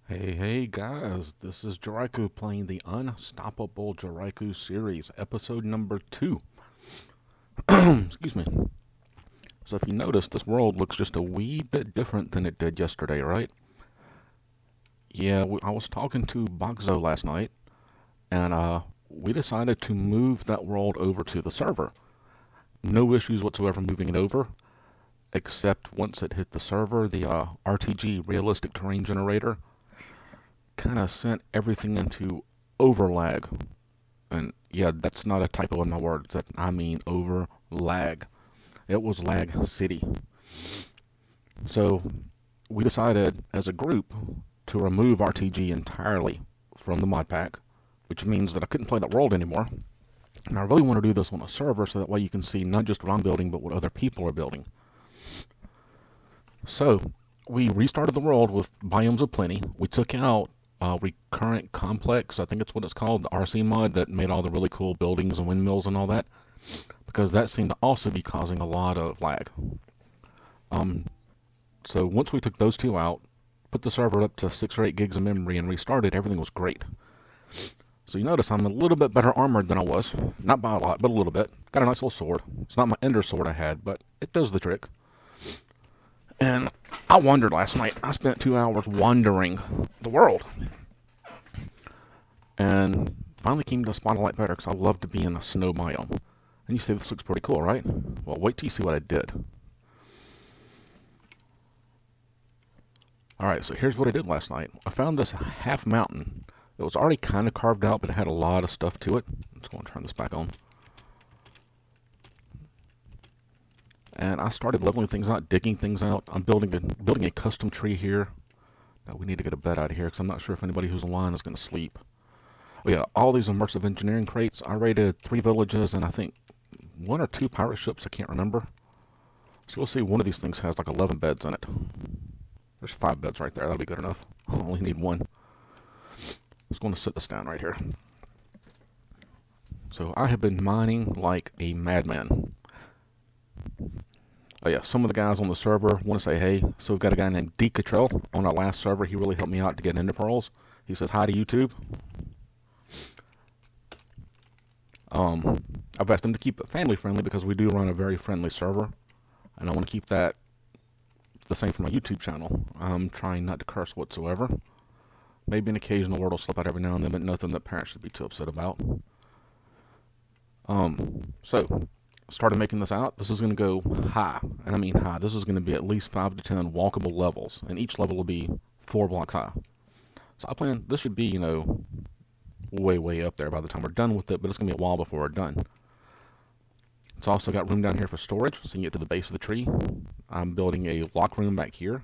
Hey guys, this is JaRyCu playing the Unstoppable JaRyCu series, episode number 2. Excuse me. So if you notice, this world looks just a wee bit different than it did yesterday, right? Yeah, I was talking to Boxo last night, and we decided to move that world over to the server. No issues whatsoever moving it over, except once it hit the server, the RTG Realistic Terrain Generator kind of sent everything into overlag. And yeah, that's not a typo in my words. That I mean over lag. It was lag city. So we decided as a group to remove RTG entirely from the mod pack, which means that I couldn't play that world anymore. And I really want to do this on a server so that way you can see not just what I'm building, but what other people are building. So we restarted the world with biomes of plenty. We took out Recurrent Complex, I think it's what it's called, the RC mod that made all the really cool buildings and windmills and all that, because that seemed to also be causing a lot of lag. So once we took those two out, put the server up to 6 or 8 gigs of memory and restarted, everything was great. So you notice I'm a little bit better armored than I was. Not by a lot, but a little bit. Got a nice little sword. It's not my ender sword I had, but it does the trick. And I wandered last night. I spent 2 hours wandering the world. And finally came to a spot I like better because I love to be in a snow biome. And you say this looks pretty cool, right? Well, wait till you see what I did. Alright, so here's what I did last night. I found this half mountain. It was already kind of carved out, but it had a lot of stuff to it. I'm just going to turn this back on. And I started leveling things out, digging things out. I'm building a custom tree here. Now we need to get a bed out of here because I'm not sure if anybody who's online is going to sleep. Oh yeah, all these immersive engineering crates. I raided 3 villages and I think 1 or 2 pirate ships. I can't remember. So we'll see. One of these things has like 11 beds in it. There's 5 beds right there. That'll be good enough. I only need 1. I'm just going to set this down right here. So I have been mining like a madman. Oh yeah, some of the guys on the server want to say hey. So we've got a guy named D. Cottrell on our last server. He really helped me out to get ender pearls. He says hi to YouTube. I've asked them to keep it family friendly because we do run a very friendly server, and I want to keep that the same for my YouTube channel. I'm trying not to curse whatsoever. Maybe an occasional word will slip out every now and then, but nothing that parents should be too upset about. So started making this out. This is going to go high, and I mean high. This is going to be at least 5 to 10 walkable levels, and each level will be 4 blocks high. So I plan this should be, you know, way up there by the time we're done with it, but it's going to be a while before we're done. It's also got room down here for storage, so you can get to the base of the tree. I'm building a lock room back here.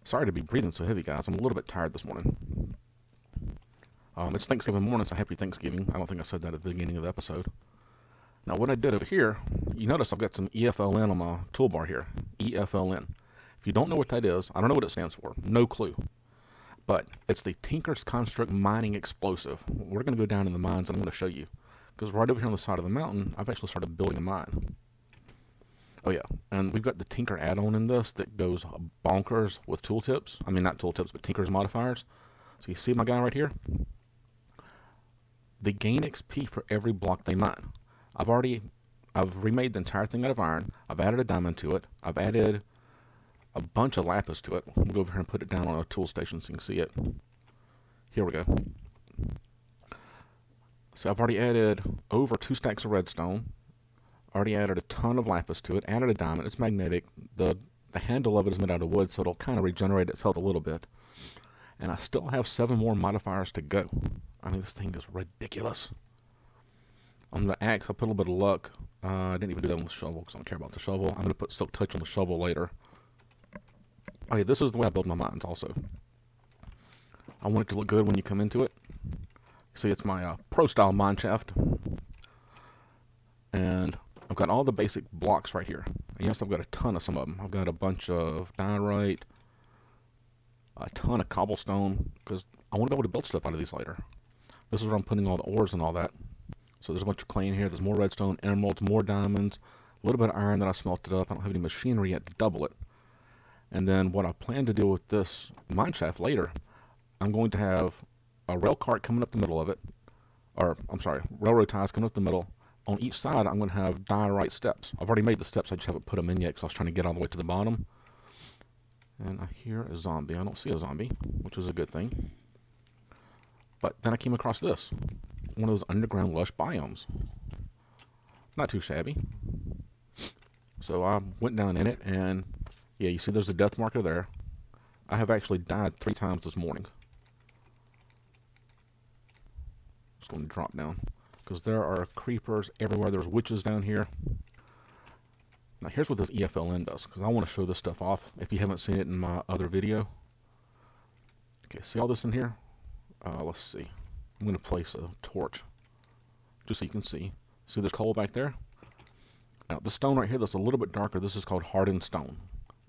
Sorry to be breathing so heavy, guys. I'm a little bit tired this morning. It's Thanksgiving morning, so happy Thanksgiving. I don't think I said that at the beginning of the episode. Now, what I did over here, you notice I've got some EFLN on my toolbar here. EFLN. If you don't know what that is, I don't know what it stands for. No clue. But it's the Tinker's Construct Mining Explosive. We're going to go down in the mines, and I'm going to show you. Because right over here on the side of the mountain, I've actually started building a mine. Oh yeah, and we've got the Tinker add-on in this that goes bonkers with tooltips. I mean, not tooltips, but Tinker's modifiers. So you see my guy right here? They gain XP for every block they mine. I've remade the entire thing out of iron. I've added a diamond to it. I've added a bunch of lapis to it. We'll go over here and put it down on a tool station so you can see it. Here we go. So I've already added over 2 stacks of redstone. Already added a ton of lapis to it. Added a diamond. It's magnetic. The handle of it is made out of wood, so it'll kind of regenerate itself a little bit. And I still have 7 more modifiers to go. I mean, this thing is ridiculous. On the axe, I put a little bit of luck. I didn't even do that on the shovel because I don't care about the shovel. I'm going to put Silk Touch on the shovel later. Oh yeah, this is the way I build my mines also. I want it to look good when you come into it. See, it's my pro-style mine shaft. And I've got all the basic blocks right here. And yes, I've got a ton of some of them. I've got a bunch of diorite, a ton of cobblestone, because I want to be able to build stuff out of these later. This is where I'm putting all the ores and all that. So there's a bunch of clay in here. There's more redstone, emeralds, more diamonds, a little bit of iron that I smelted up. I don't have any machinery yet to double it. And then what I plan to do with this mine shaft later, I'm going to have a rail cart coming up the middle of it, or I'm sorry, railroad ties coming up the middle. On each side, I'm going to have diorite steps. I've already made the steps, I just haven't put them in yet because I was trying to get all the way to the bottom. And I hear a zombie. I don't see a zombie, which is a good thing. But then I came across this, one of those underground lush biomes. Not too shabby. So I went down in it, and yeah, you see there's a death marker there. I have actually died 3 times this morning. Just going to drop down, because there are creepers everywhere. There's witches down here. Now here's what this EFLN does, because I want to show this stuff off if you haven't seen it in my other video. Okay, see all this in here? Let's see. I'm going to place a torch, just so you can see. See there's coal back there? Now the stone right here that's a little bit darker, this is called hardened stone.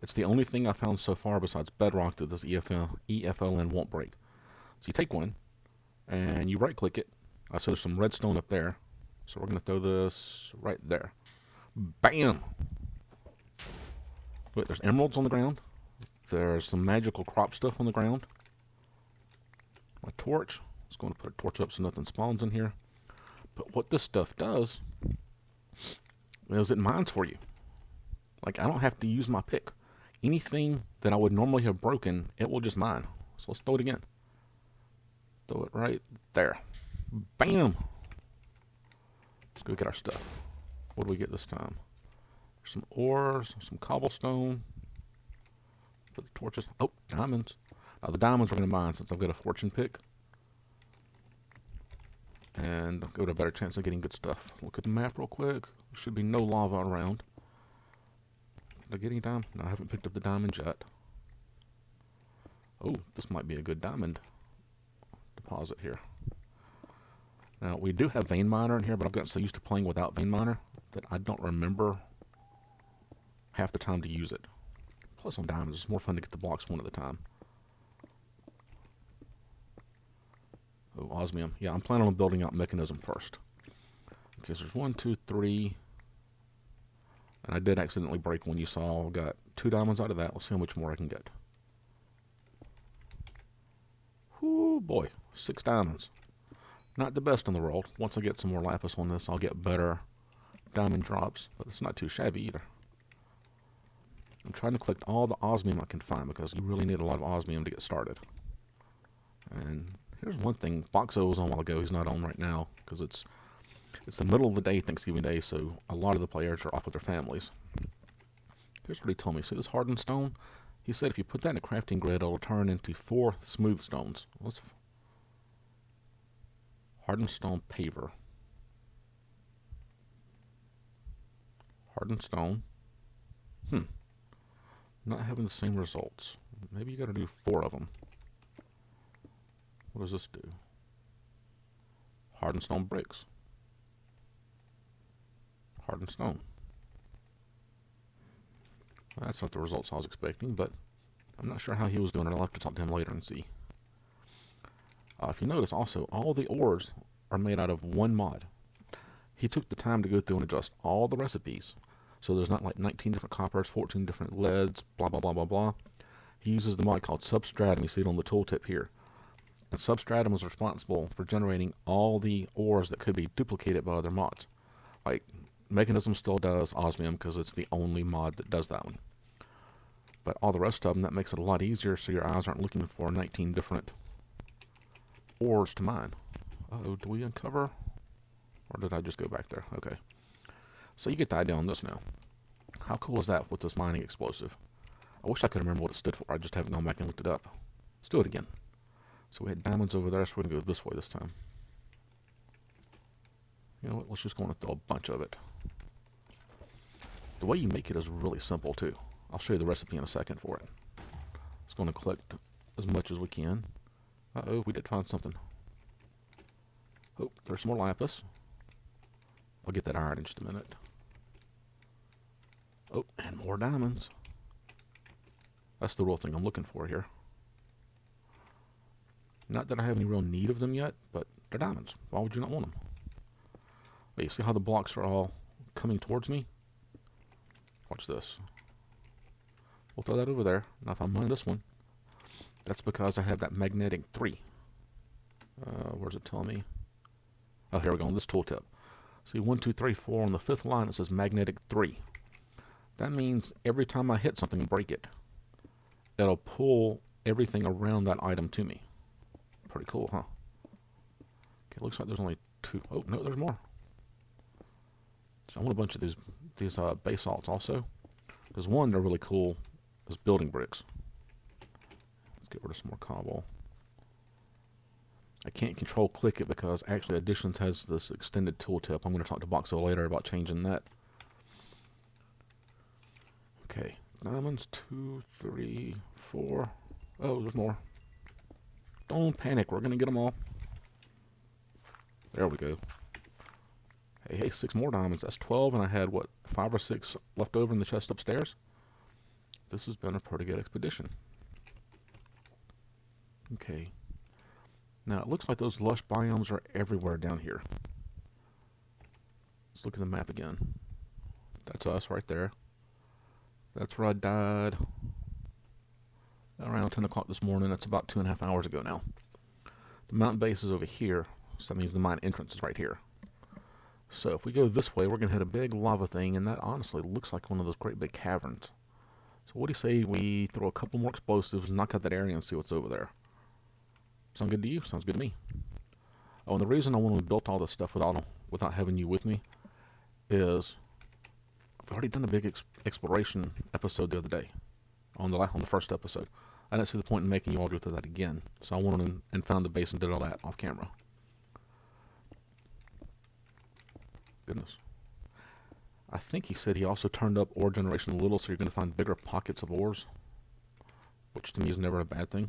It's the only thing I found so far besides bedrock that this EFLN won't break. So you take one, and you right click it. I see there's some redstone up there. So we're going to throw this right there. Bam! Look, there's emeralds on the ground. There's some magical crop stuff on the ground. My torch. Just going to put a torch up so nothing spawns in here. But what this stuff does is it mines for you. Like, I don't have to use my pick. Anything that I would normally have broken, it will just mine. So let's throw it again. Throw it right there. Bam! Let's go get our stuff. What do we get this time? Some ores, some cobblestone. Put the torches. Oh, diamonds. Now the diamonds are going to mine since I've got a fortune pick. And I'll go to a better chance of getting good stuff. Look at the map real quick. There should be no lava around. Did I get any diamond? No, I haven't picked up the diamond yet. Oh, this might be a good diamond deposit here. Now, we do have vein miner in here, but I've gotten so used to playing without vein miner that I don't remember half the time to use it. Plus on diamonds, it's more fun to get the blocks one at a time. Oh, osmium. Yeah, I'm planning on building out mechanism first. Okay, so there's 1, 2, 3. And I did accidentally break one you saw. I got 2 diamonds out of that. Let's see how much more I can get. Whoo, boy. 6 diamonds. Not the best in the world. Once I get some more lapis on this, I'll get better diamond drops. But it's not too shabby either. I'm trying to collect all the osmium I can find because you really need a lot of osmium to get started. And here's one thing. Boxo was on a while ago. He's not on right now because it's the middle of the day, Thanksgiving Day, so a lot of the players are off with their families. Here's what he told me. See this hardened stone? He said if you put that in a crafting grid, it'll turn into 4 smooth stones. Let's hardened stone paver. Hardened stone. Not having the same results. Maybe you got to do 4 of them. What does this do? Hardened stone bricks. Hardened stone. Well, that's not the results I was expecting, but I'm not sure how he was doing it. I'll have to talk to him later and see. If you notice also, all the ores are made out of one mod. He took the time to go through and adjust all the recipes. So there's not like 19 different coppers, 14 different leads, blah, blah, blah, blah, blah. He uses the mod called Substratum. You see it on the tooltip here. And Substratum is responsible for generating all the ores that could be duplicated by other mods. Like, Mechanism still does osmium because it's the only mod that does that one. But all the rest of them, that makes it a lot easier so your eyes aren't looking for 19 different ores to mine. Uh-oh, do we uncover? Or did I just go back there? Okay. So you get the idea on this now. How cool is that with this mining explosive? I wish I could remember what it stood for. I just haven't gone back and looked it up. Let's do it again. So we had diamonds over there, so we're going to go this way this time. You know what? Let's just go and throw a bunch of it. The way you make it is really simple too. I'll show you the recipe in a second for it. It's going to collect as much as we can. Uh-oh, we did find something. Oh, there's some more lapis. I'll get that iron in just a minute. Oh, and more diamonds. That's the real thing I'm looking for here. Not that I have any real need of them yet, but they're diamonds. Why would you not want them? Wait, you see how the blocks are all coming towards me? Watch this. We'll throw that over there. Now if I'm running this one, that's because I have that magnetic 3. Where's it telling me? Oh, here we go on this tooltip. See, 1, 2, 3, 4 on the 5th line, it says magnetic 3. That means every time I hit something and break it, it'll pull everything around that item to me. Pretty cool, huh? Okay, looks like there's only 2. Oh, no, there's more. So I want a bunch of these base salts also. There's one they're really cool is building bricks. Let's get rid of some more cobble. I can't control click it because actually Additions has this extended tooltip. I'm going to talk to Boxo later about changing that. Okay, diamonds, 2, 3, 4. Oh, there's more. Don't panic, we're going to get them all. There we go. Hey, 6 more diamonds. That's 12, and I had, what, 5 or 6 left over in the chest upstairs? This has been a pretty good expedition. Okay. Now, it looks like those lush biomes are everywhere down here. Let's look at the map again. That's us right there. That's where I died around 10 o'clock this morning. That's about 2.5 hours ago now. The mountain base is over here, so that means the mine entrance is right here. So if we go this way, we're going to hit a big lava thing, and that honestly looks like one of those great big caverns. So what do you say we throw a couple more explosives, knock out that area, and see what's over there? Sound good to you? Sounds good to me. Oh, and the reason I want to build all this stuff without having you with me is I've already done a big exploration episode the other day on the first episode. I didn't see the point in making you all go through that again, so I went on and found the base and did all that off camera. Goodness. I think he said he also turned up ore generation a little, so you're going to find bigger pockets of ores, which to me is never a bad thing.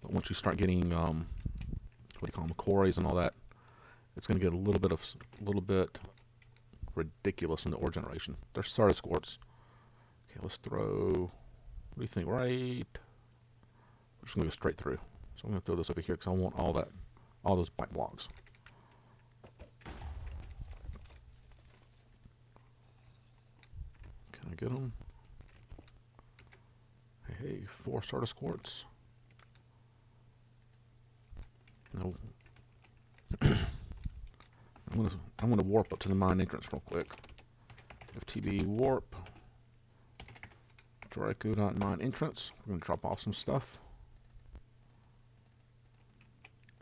But once you start getting, what do you call them, quarries and all that, it's going to get a little bit ridiculous in the ore generation. There's Sardis quartz. Okay, let's throw, what do you think, right? We're just going to go straight through. So I'm going to throw this over here because I want all those black blocks. Can I get them? Hey, 4 Sardis quartz. No. I'm gonna warp up to the mine entrance real quick. FTB warp. JaRyCu.mine entrance. We're gonna drop off some stuff.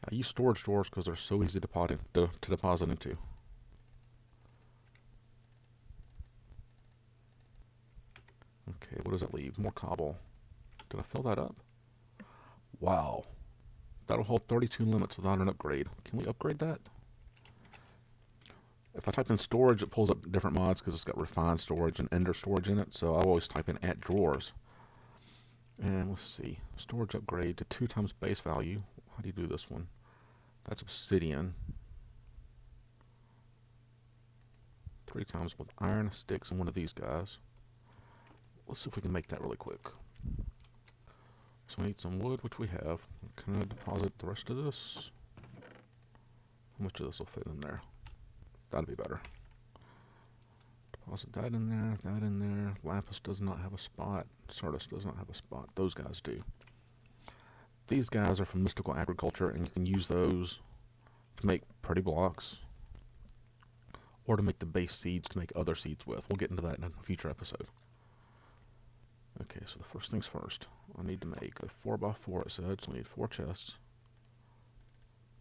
I use storage drawers because they're so easy to deposit into. Okay, what does that leave? More cobble. Did I fill that up? Wow. That'll hold 32 limits without an upgrade. Can we upgrade that? If I type in storage, it pulls up different mods because it's got refined storage and ender storage in it. So I always type in at drawers. And let's see. Storage upgrade to 2 times base value. How do you do this one? That's obsidian. 3 times with iron, sticks, and one of these guys. Let's see if we can make that really quick. So we need some wood, which we have. Can I deposit the rest of this? How much of this will fit in there? That'd be better. Deposit that in there, that in there. Lapis does not have a spot. Sardis does not have a spot. Those guys do. These guys are from Mystical Agriculture, and you can use those to make pretty blocks, or to make the base seeds to make other seeds with. We'll get into that in a future episode. Okay, so the first things first. I need to make a 4x4, it said, so I need 4 chests.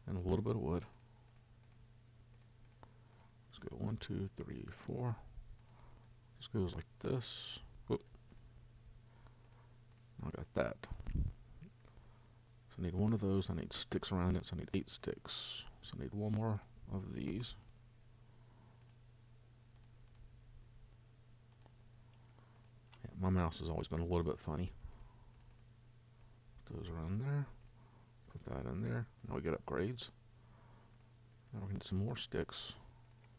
And a little bit of wood. Let's go 1, 2, 3, 4. This goes like this. Whoop. I got that. So I need 1 of those. I need sticks around it, so I need 8 sticks. So I need 1 more of these. My mouse has always been a little bit funny. Put those around there. Put that in there. Now we get upgrades. Now we're going to get some more sticks.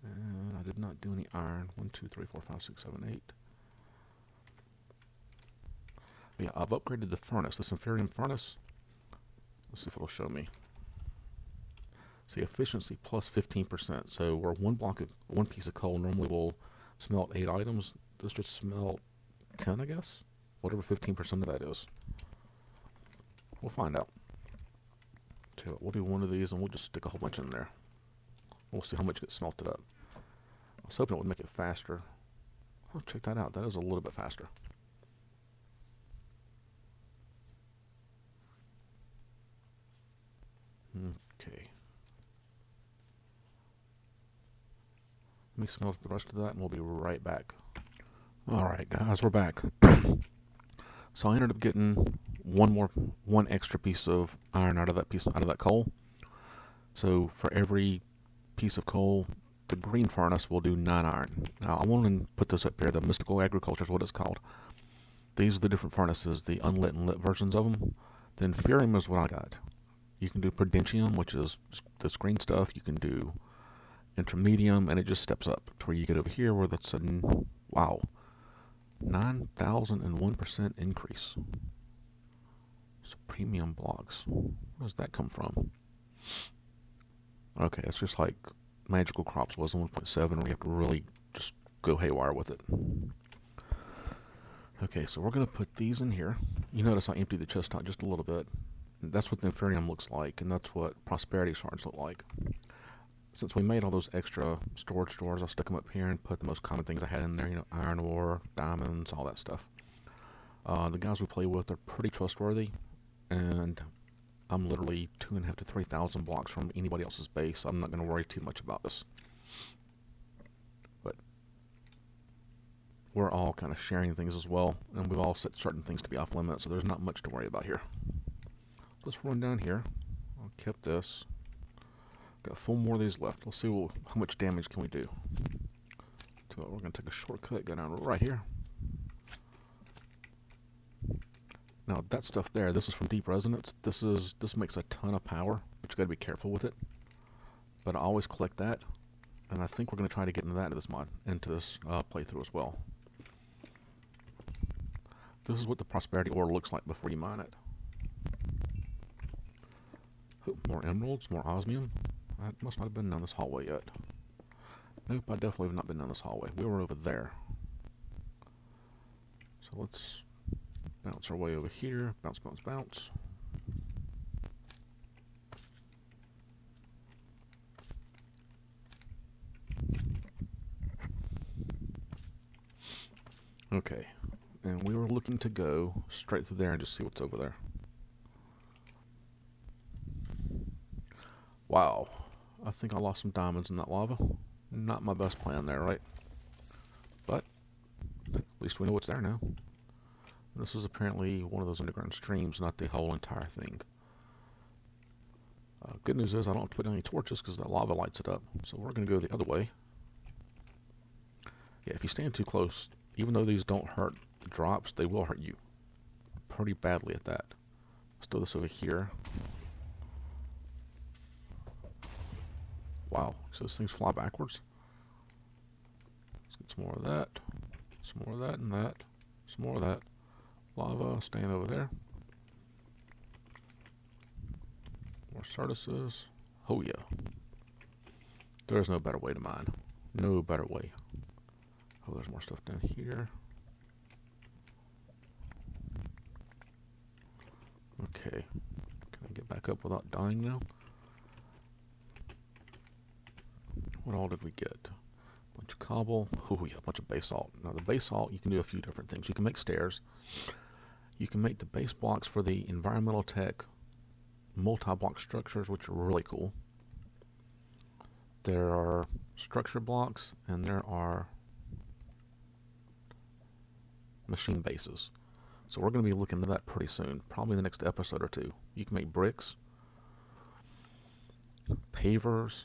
And I did not do any iron. 1, 2, 3, 4, 5, 6, 7, 8. But yeah, I've upgraded the furnace. This inferium furnace. Let's see if it'll show me. See, efficiency plus 15%. So where one piece of coal normally will smelt 8 items, this just smelt 10, I guess? Whatever 15% of that is. We'll find out. So we'll do one of these and we'll just stick a whole bunch in there. We'll see how much gets smelted up. I was hoping it would make it faster. Oh, check that out. That is a little bit faster. Okay. Let me smelt the rest of that and we'll be right back. Alright guys, we're back. So I ended up getting one extra piece of iron out of that coal. So for every piece of coal, the green furnace will do 9 iron. Now I want to put this up here. The mystical agriculture is what it's called. These are the different furnaces, the unlit and lit versions of them. The inferium is what I got. You can do prudentium, which is this green stuff. You can do intermedium, and it just steps up to where you get over here where that's a, wow, 9,001% increase. So premium blocks. Where does that come from? Okay, it's just like Magical Crops was 1.7, where you have to really just go haywire with it. Okay, so we're going to put these in here. You notice I emptied the chest out just a little bit. That's what the inferium looks like, and that's what prosperity shards look like. Since we made all those extra storage doors, I stuck them up here and put the most common things I had in there, you know, iron ore, diamonds, all that stuff. The guys we play with are pretty trustworthy, and I'm literally 2,500 to 3,000 blocks from anybody else's base, so I'm not going to worry too much about this. But we're all kind of sharing things as well, and we've all set certain things to be off limits, so there's not much to worry about here. Let's run down here. I'll keep this. Got 4 more of these left. We'll see how much damage can we do. So we're going to take a shortcut, go down right here. Now that stuff there, this is from Deep Resonance. This makes a ton of power, but you got to be careful with it. But I always collect that, and I think we're going to try to get into that into this playthrough as well. This is what the prosperity ore looks like before you mine it. Oh, more emeralds, more osmium. I must not have been down this hallway yet. Nope, I definitely have not been down this hallway. We were over there. So let's bounce our way over here. Bounce, bounce, bounce. Okay, and we were looking to go straight through there and just see what's over there. Wow, I think I lost some diamonds in that lava. Not my best plan there, right? But at least we know what's there now. This is apparently one of those underground streams, not the whole entire thing. Good news is I don't have to put any torches because that lava lights it up. So we're going to go the other way. Yeah, if you stand too close, even though these don't hurt the drops, they will hurt you pretty badly at that. Let's do this over here. Wow, so those things fly backwards. Let's get some more of that. Some more of that and that. Some more of that. Lava staying over there. More sardises. Oh yeah. There's no better way to mine. No better way. Oh, there's more stuff down here. Okay. Can I get back up without dying now? What all did we get? A bunch of cobble. Oh yeah, a bunch of basalt. Now the basalt, you can do a few different things. You can make stairs. You can make the base blocks for the environmental tech multi-block structures, which are really cool. There are structure blocks and there are machine bases. So we're going to be looking into that pretty soon, probably in the next episode or two. You can make bricks, pavers.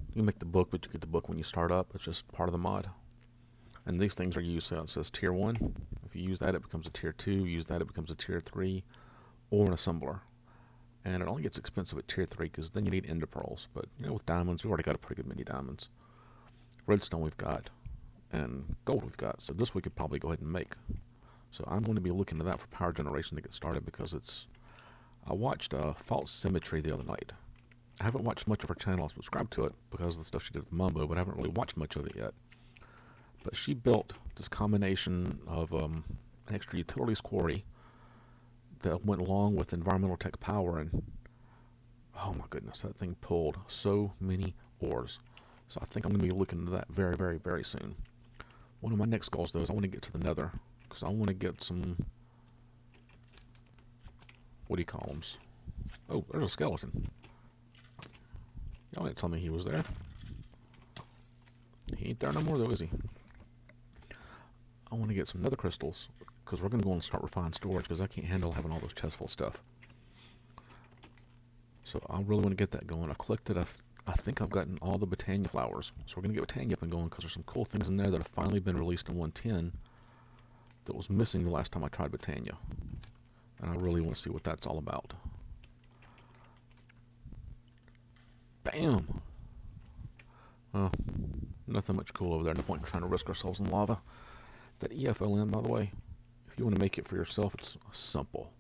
You can make the book, but you get the book when you start up. It's just part of the mod. And these things are used, so it says tier 1. If you use that, it becomes a tier 2. Use that, it becomes a tier 3 or an assembler. And it only gets expensive at tier 3 because then you need ender pearls. But you know, with diamonds, we've already got a pretty good many diamonds. Redstone we've got, and gold we've got. So this we could probably go ahead and make. So I'm going to be looking to that for power generation to get started because it's. I watched False Symmetry the other night. I haven't watched much of her channel. I subscribed to it because of the stuff she did with Mumbo, but I haven't really watched much of it yet. But she built this combination of an extra utilities quarry that went along with environmental tech power, and oh my goodness, that thing pulled so many ores. So I think I'm going to be looking into that very, very, very soon. One of my next goals, though, is I want to get to the nether, because I want to get some, what do you call them? Oh, there's a skeleton. Y'all didn't tell me he was there. He ain't there no more, though, is he? I want to get some nether crystals, because we're going to go and start refining storage, because I can't handle having all those chests full of stuff. So I really want to get that going. I collected, I think I've gotten all the Botania flowers. So we're going to get Botania up and going, because there's some cool things in there that have finally been released in 1.10 that was missing the last time I tried Botania. And I really want to see what that's all about. Bam! Well, nothing much cool over there. No point in trying to risk ourselves in lava. That EFLN, by the way, if you want to make it for yourself, it's simple.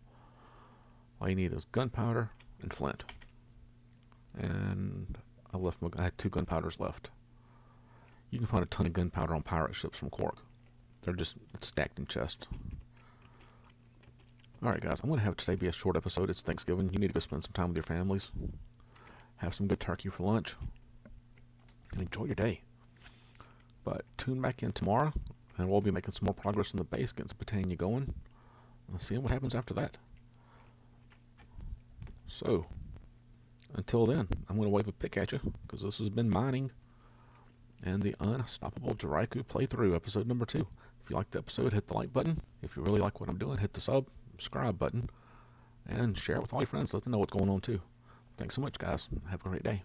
All you need is gunpowder and flint. And I had 2 gunpowders left. You can find a ton of gunpowder on pirate ships from Quark. It's stacked in chests. Alright guys, I'm going to have today be a short episode. It's Thanksgiving. You need to go spend some time with your families. Have some good turkey for lunch. And enjoy your day. But tune back in tomorrow, and we'll be making some more progress in the base, getting some Botania going, and seeing what happens after that. So, until then, I'm going to wave a pick at you, because this has been mining and the Unstoppable JaRyCu playthrough, episode number 2. If you liked the episode, hit the like button. If you really like what I'm doing, hit the subscribe button, and share it with all your friends. Let them know what's going on too. Thanks so much, guys. Have a great day.